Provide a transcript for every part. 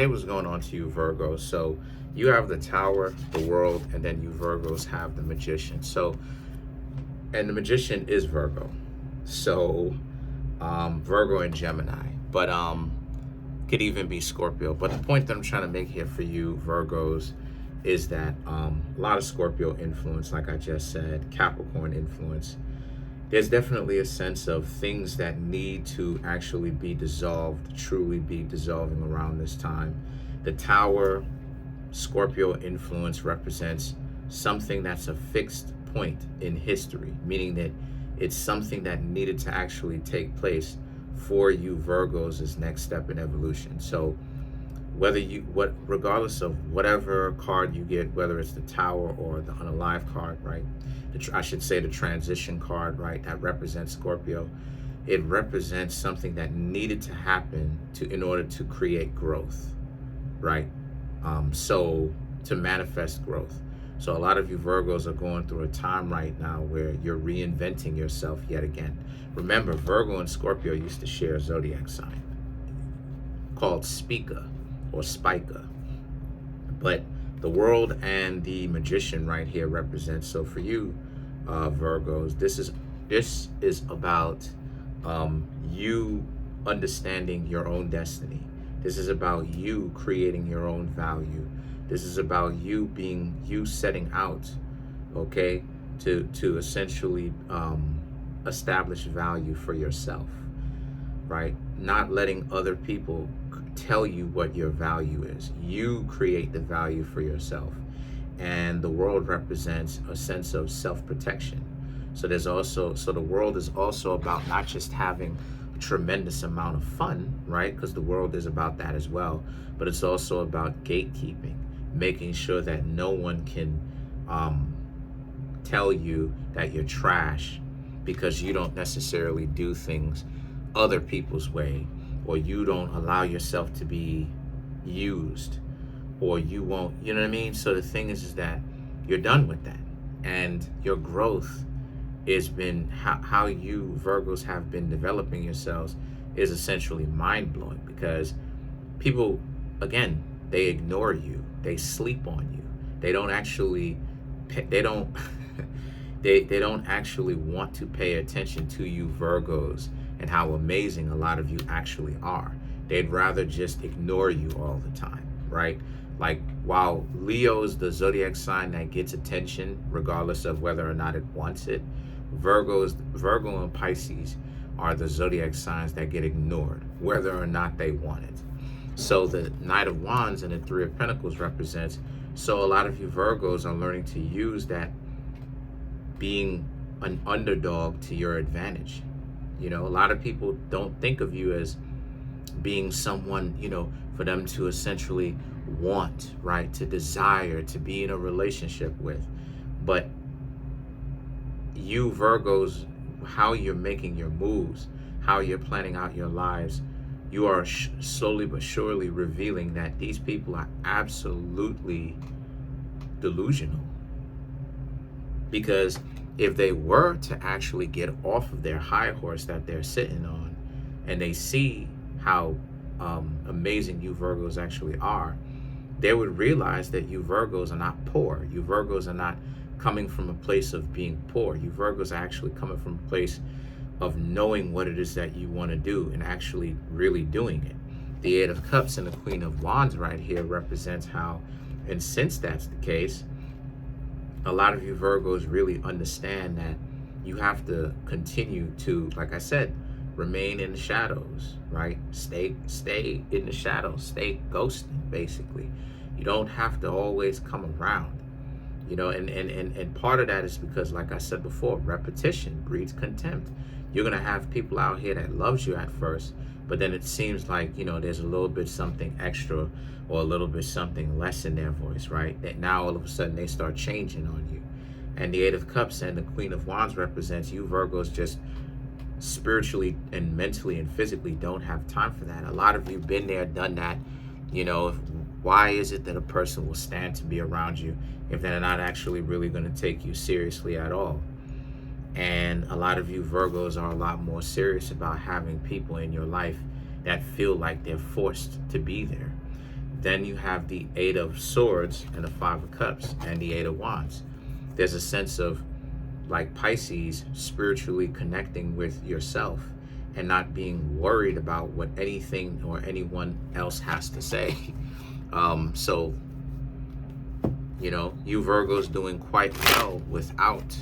Hey, what's going on to you, Virgo? So you have the Tower, the World, and then you Virgos have the Magician. So, and the Magician is Virgo. So, Virgo and Gemini, but could even be Scorpio. But the point that I'm trying to make here for you, Virgos, is that a lot of Scorpio influence, like I just said, Capricorn influence. There's definitely a sense of things that need to actually be dissolved, truly be dissolving around this time. The Tower, Scorpio influence represents something that's a fixed point in history, meaning that it's something that needed to actually take place for you Virgos as next step in evolution. So regardless of whatever card you get, whether it's the Tower or the Unalive card, right? I should say the transition card, right? That represents Scorpio. It represents something that needed to happen in order to create growth, right? So to manifest growth. So a lot of you Virgos are going through a time right now where you're reinventing yourself yet again. Remember, Virgo and Scorpio used to share a zodiac sign called Spica or Spica. But the World and the Magician right here represents. So for you, Virgos, this is about you understanding your own destiny. This is about you creating your own value. This is about you setting out, okay, to essentially establish value for yourself, right? Not letting other people tell you what your value is. You create the value for yourself. And the World represents a sense of self-protection. So the World is also about not just having a tremendous amount of fun, right? Because the World is about that as well. But it's also about gatekeeping, making sure that no one can tell you that you're trash because you don't necessarily do things other people's way, or you don't allow yourself to be used, or you won't, you know what I mean? So the thing is that you're done with that. And your growth has been, how you Virgos have been developing yourselves is essentially mind-blowing, because people, again, they ignore you, they sleep on you, they don't actually, they don't, they don't actually want to pay attention to you Virgos and how amazing a lot of you actually are. They'd rather just ignore you all the time, right? Like, while Leo is the zodiac sign that gets attention regardless of whether or not it wants it, Virgo and Pisces are the zodiac signs that get ignored whether or not they want it. So the Knight of Wands and the Three of Pentacles represents, so a lot of you Virgos are learning to use that being an underdog to your advantage. You know, a lot of people don't think of you as being someone, you know, for them to essentially want, right? To desire, to be in a relationship with. But you Virgos, how you're making your moves, how you're planning out your lives, you are slowly but surely revealing that these people are absolutely delusional. Because if they were to actually get off of their high horse that they're sitting on, and they see how amazing you Virgos actually are, they would realize that you Virgos are not poor. You Virgos are not coming from a place of being poor. You Virgos are actually coming from a place of knowing what it is that you want to do and actually really doing it. The Eight of Cups and the Queen of Wands right here represents how, and since that's the case, a lot of you Virgos really understand that you have to continue to, like I said, remain in the shadows, right? Stay in the shadows, stay ghosting, basically. You don't have to always come around, you know, and part of that is because, like I said before, repetition breeds contempt. You're gonna have people out here that loves you at first, but then it seems like, you know, there's a little bit something extra or a little bit something less in their voice, right? That now all of a sudden they start changing on you. And the Eight of Cups and the Queen of Wands represents you Virgos just spiritually and mentally and physically don't have time for that. A lot of you been there, done that. You know, why is it that a person will stand to be around you if they're not actually really going to take you seriously at all? And a lot of you Virgos are a lot more serious about having people in your life that feel like they're forced to be there. Then you have the Eight of Swords and the Five of Cups and the Eight of Wands. There's a sense of, like Pisces, spiritually connecting with yourself and not being worried about what anything or anyone else has to say. So, you know, you Virgo's doing quite well without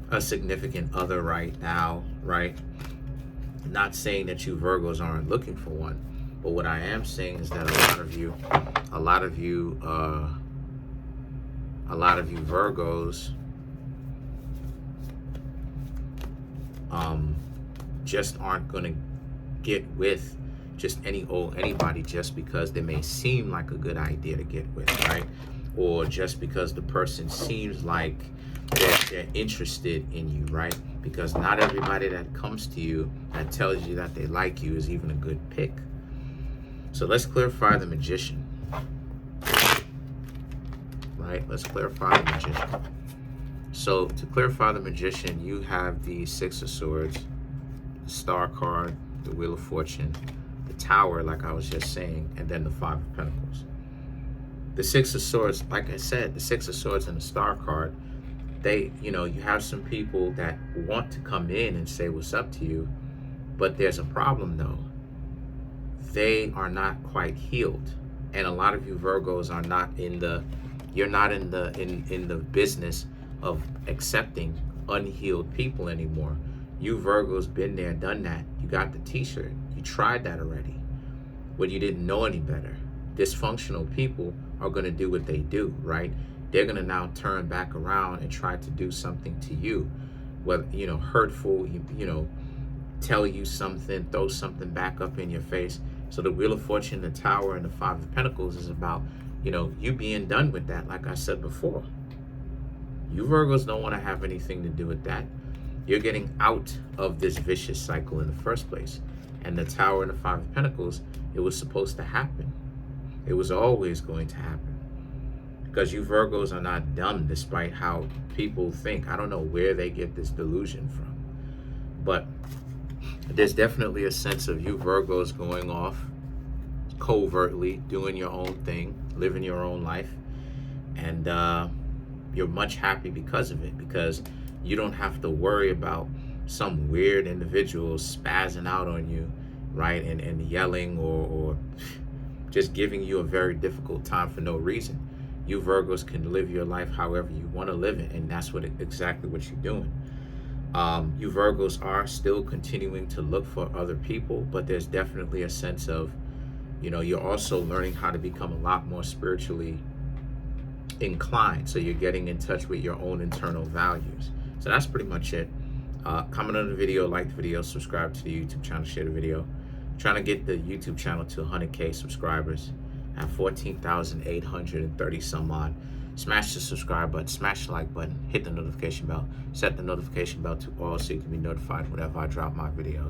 a significant other right now, right? Not saying that you Virgos aren't looking for one, but what I am saying is that a lot of you Virgos just aren't going to get with just anybody just because they may seem like a good idea to get with, right? Or just because the person seems like they're interested in you, right? Because not everybody that comes to you that tells you that they like you is even a good pick. So let's clarify the Magician, right? Let's clarify the Magician. So to clarify the Magician, you have the Six of Swords, the Star card, the Wheel of Fortune, the Tower, like I was just saying, and then the Five of Pentacles. The Six of Swords, like I said, the Six of Swords and the Star card, they, you know, you have some people that want to come in and say what's up to you, but there's a problem though. They are not quite healed. And a lot of you Virgos are not in the, you're not in the business of accepting unhealed people anymore. You Virgos been there, done that. You got the t-shirt. You tried that already when you didn't know any better. Dysfunctional people are going to do what they do, right? They're going to now turn back around and try to do something to you, whether, you know, hurtful, you know, tell you something, throw something back up in your face. So the Wheel of Fortune, the Tower, and the Five of Pentacles is about, you know, you being done with that, like I said before. You Virgos don't want to have anything to do with that. You're getting out of this vicious cycle in the first place. And the Tower and the Five of Pentacles, it was supposed to happen. It was always going to happen. Because you Virgos are not dumb despite how people think. I don't know where they get this delusion from. But there's definitely a sense of you Virgos going off covertly, doing your own thing, living your own life. And you're much happy because of it, because you don't have to worry about some weird individual spazzing out on you, right? And yelling or just giving you a very difficult time for no reason. You Virgos can live your life however you want to live it, and that's exactly what you're doing. You Virgos are still continuing to look for other people, but there's definitely a sense of, you know, you're also learning how to become a lot more spiritually inclined. So you're getting in touch with your own internal values. So that's pretty much it. Comment on the video, like the video, subscribe to the YouTube channel, share the video. Trying to get the YouTube channel to 100K subscribers at 14,830 some odd. Smash the subscribe button, smash the like button, hit the notification bell, set the notification bell to all so you can be notified whenever I drop my videos.